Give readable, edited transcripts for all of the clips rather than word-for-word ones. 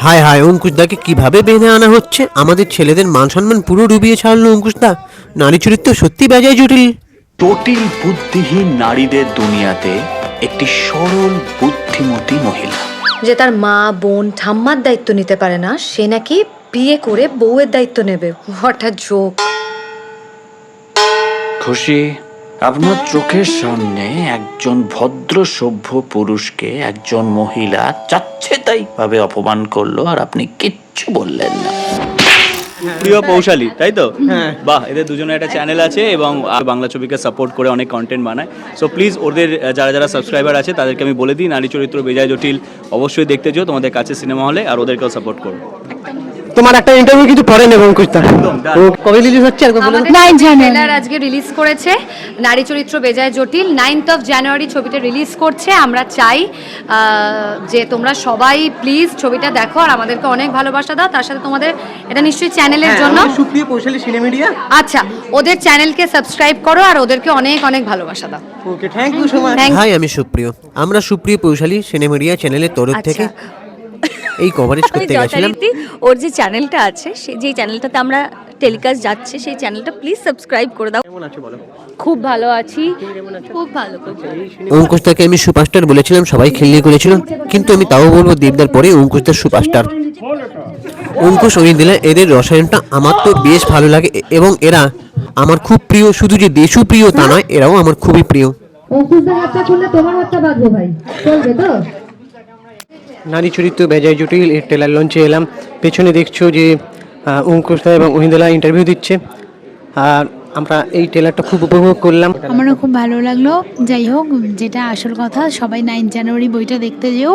হায় হায়, অঙ্কুশদাকে কিভাবে বেঁধে আনা হচ্ছে! আমাদের ছেলেদের মান সম্মান পুরো ডুবিয়ে ছাড়লো অঙ্কুশদা। নারী চরিত্র সত্যি বেজায় জটিল। জটিল বুদ্ধিহীন নারীদের দুনিয়াতে একটি সরল বুদ্ধিমতী মহিলা, যে তার মা বোন ঠাম্মার দায়িত্ব নিতে পারে না, সে নাকি বিয়ে করে বউয়ের দায়িত্ব নেবে। What a joke. খুশি, আপনার চোখের সামনে একজন ভদ্র সভ্য পুরুষকে একজন মহিলা চাচ্ছে তাই ভাবে অপমান করলো আর আপনি কিচ্ছু বললেন না। প্রিয় পৌশালী, তাই তো? বাহ, এদের দুজনের একটা চ্যানেল আছে এবং বাংলা ছবিকে সাপোর্ট করে অনেক কন্টেন্ট বানায়। সো প্লিজ ওদের যারা যারা সাবস্ক্রাইবার আছে তাদেরকে আমি বলে দিই, নারী চরিত্র বেজায় জটিল অবশ্যই দেখতে যেও তোমাদের কাছে সিনেমা হলে, আর ওদেরকেও সাপোর্ট করো। তোমার একটা ইন্টারভিউ কিছু পরে নেব অঙ্কুশদা। কবে রিলিজ হচ্ছে? ট্রেলার আজকে রিলিজ করেছে, নারী চরিত্র বেজায় জটিল। 9th of January ছবিটা রিলিজ করছে। আমরা চাই যে তোমরা সবাই প্লিজ ছবিটা দেখো আর আমাদেরকে অনেক ভালোবাসা দাও। তার সাথে তোমাদের এটা নিশ্চয়ই চ্যানেলের জন্য সুপ্রিয় পৌশালী সিনেমিডিয়া। আচ্ছা, ওদের চ্যানেলকে সাবস্ক্রাইব করো আর ওদেরকে অনেক অনেক ভালোবাসা দাও। Okay, thank you so much. Thank you. Hi, আমি সুপ্রিয়। আমরা সুপ্রিয় পৌশালী সিনেমিডিয়া চ্যানেলের তরফ থেকে এই কভারেজ করতে গেছিলাম। ওর যে চ্যানেলটা আছে, যেই চ্যানেলটাতে আমরা টেলিকাস্ট যাচ্ছে, সেই চ্যানেলটা প্লিজ সাবস্ক্রাইব করে দাও। কেমন আছো বলো? খুব ভালো আছি, খুব ভালো। অঙ্কুশদাকে আমি সুপারস্টার বলেছিলাম, সবাই খেলনি করেছিল, কিন্তু আমি তাও বলবো দেবদার পরে অঙ্কুশদার সুপারস্টার। অঙ্কুশ অনিন্দিলা, এদের রসায়নটা আমার তো বেশ ভালো লাগে এবং এরা আমার খুব প্রিয়। শুধু যে দেশু প্রিয় তা নয়, এরাও আমার খুবই প্রিয়। অঙ্কুশদার হাতটা খুললে তোমার হাতটা বাঁধবো ভাই, চলবে তো? নারী চরিত্র বেজায় জটিল এর ট্রেলার লঞ্চে এলাম। পেছনে দেখছো যে অঙ্কুশদা এবং অনিন্দিলা ইন্টারভিউ দিচ্ছে, আর আমরা এই ট্রেলারটা খুব উপভোগ করলাম। আমারও খুব ভালো লাগলো। যাই হোক, যেটা আসল কথা, সবাই 9 জানুয়ারি বইটা দেখতে যেও।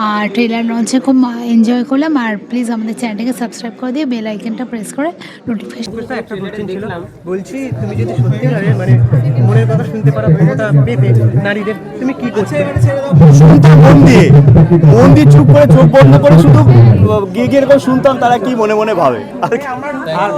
আর ট্রেলার লঞ্চে খুব এনজয় করলাম। আর প্লিজ আমাদের চ্যানেলটাকে সাবস্ক্রাইব করে দিয়ে বেল আইকনটা প্রেস করে নোটিফিকেশন। বলছি, তুমি যদি সত্যি মানে মনের কথা শুনতে পারো ক্ষমতা পেতে নারীদের, তুমি কি করতে? শুনতাম মন দিয়ে চুপ করে চোখ বন্ধ করে শুধু গিয়ে এরকম শুনতাম তারা কি মনে মনে ভাবে। আর